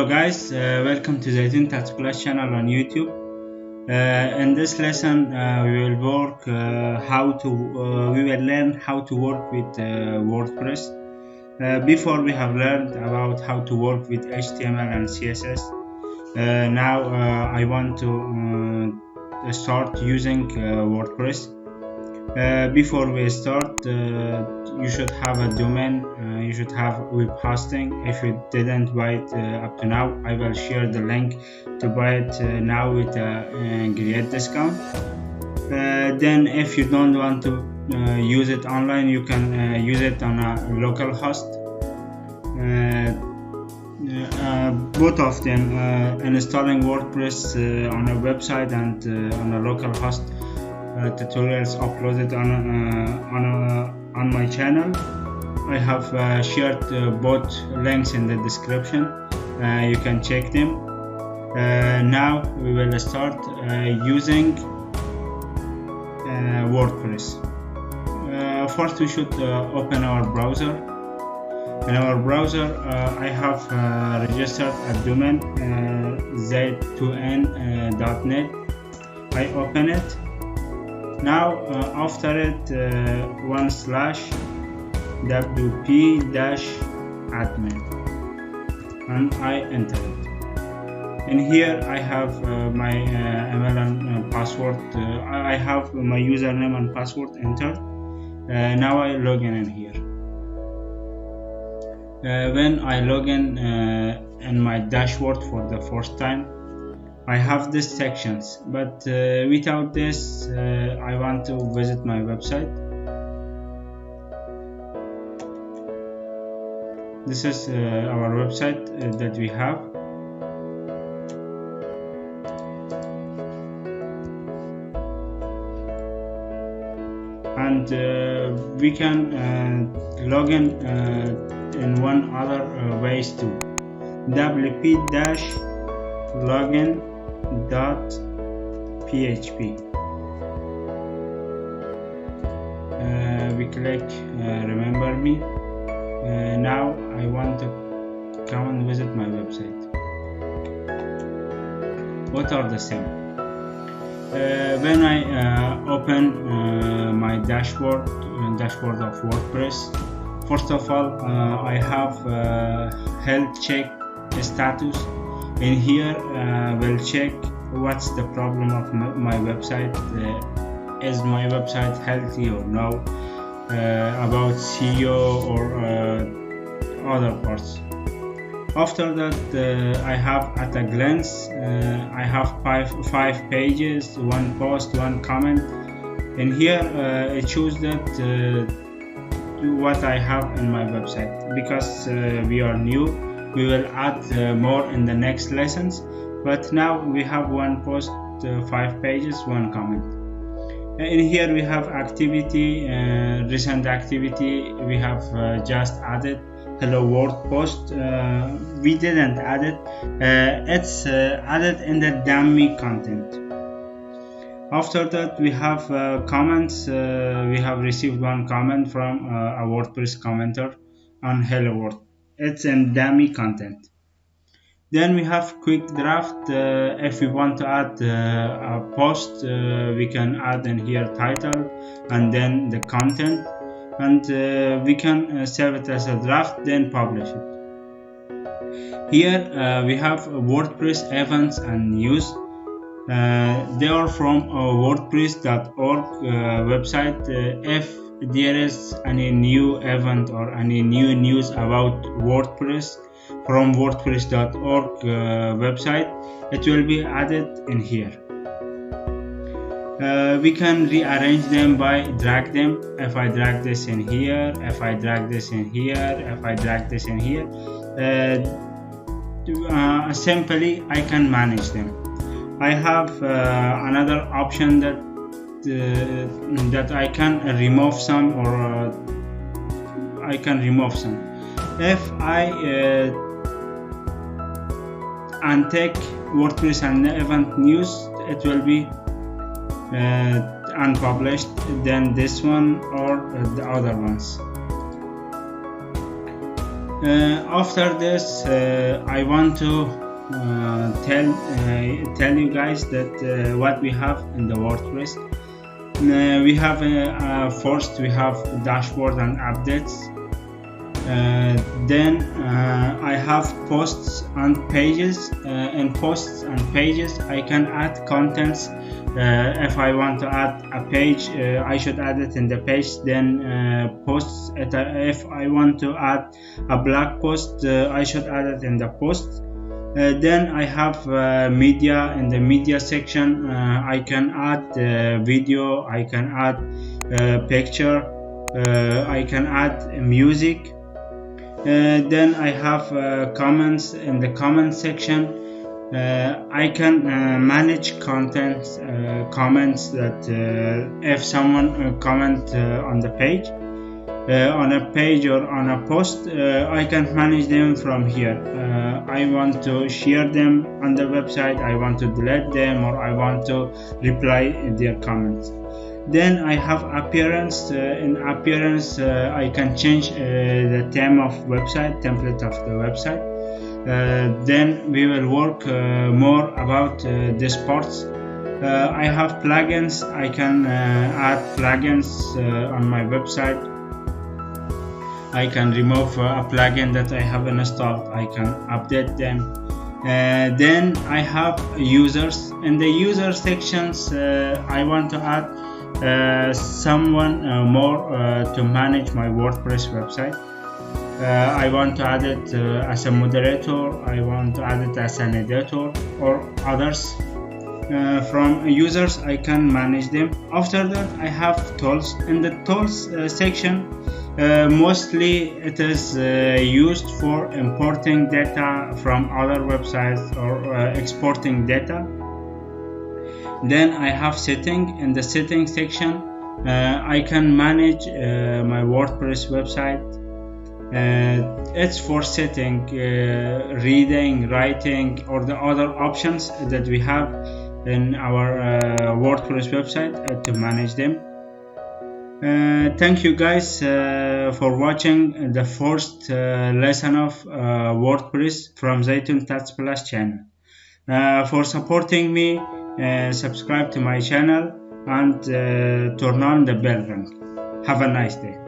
Hello guys, welcome to the Tintat Plus channel on YouTube. In this lesson we will learn how to work with WordPress. Before we have learned about how to work with HTML and CSS. Now I want to start using WordPress. Before we start, you should have a domain, you should have web hosting. If you didn't buy it up to now, I will share the link to buy it now with a great discount. Then if you don't want to use it online, you can use it on a local host. Both of them, installing WordPress on a website and on a local host, tutorials uploaded on my channel. I have shared both links in the description. You can check them. Now we will start using WordPress. First we should open our browser. In our browser I have registered a domain z2n.net. I open it. Now after it /wp-admin, and I enter it. In here I have my email and password. I have my username and password entered. Now I log in here. When I log in my dashboard for the first time, I have these sections, but without this I want to visit my website. This is our website that we have. And we can log in one other ways too. wp-login.php. We click remember me. Now I want to come and visit my website. What are the same? When I open my dashboard of WordPress, first of all I have health check status. In here we'll check what's the problem of my website. Is my website healthy or no? About SEO or other parts. After that I have at a glance I have five pages, one post, one comment. In here it shows that what I have in my website. Because we are new, we will add more in the next lessons, but now we have one post, 5 pages, one comment. In here we have activity, recent activity. We have just added hello world post. We didn't add it. It's added in the dummy content. After that we have comments. We have received one comment from a WordPress commenter on hello world. It's in dummy content. Then we have quick draft. If we want to add a post, we can add in here title and then the content, and we can save it as a draft, then publish it. Here we have WordPress events and news. They are from wordpress.org website. If there is any new event or any new news about WordPress from wordpress.org website, it will be added in here. We can rearrange them by drag them. If I drag this in here, if I drag this in here, if I drag this in here, simply I can manage them. I have another option that I can remove some, or I can remove some. If I untick WordPress and event news, it will be unpublished, then this one or the other ones. After this, I want to tell you guys that what we have in the WordPress. We have first we have dashboard and updates. Then I have posts and pages. In posts and pages, I can add contents. If I want to add a page, I should add it in the page. Then posts. If I want to add a blog post, I should add it in the post. Then I have media. In the media section, I can add video, I can add picture, I can add music. Then I have comments. In the comment section, I can manage comments that if someone comment on the page, on a page or on a post, I can manage them from here. I want to share them on the website, I want to delete them, or I want to reply their comments. Then I have appearance. In appearance, I can change the theme of website, template of the website. Then we will work more about these parts. I have plugins. I can add plugins on my website. I can remove a plugin that I have installed. I can update them. Then I have users. In the user sections, I want to add someone more to manage my WordPress website. I want to add it as a moderator. I want to add it as an editor or others. From users, I can manage them. After that, I have tools. In the tools section, mostly it is used for importing data from other websites or exporting data. Then I have setting. In the setting section, I can manage my WordPress website. It's for setting, reading, writing, or the other options that we have in our WordPress website to manage them. Thank you guys for watching the first lesson of WordPress from Zaytun Tats Plus channel. For supporting me, subscribe to my channel and turn on the bell ring. Have a nice day.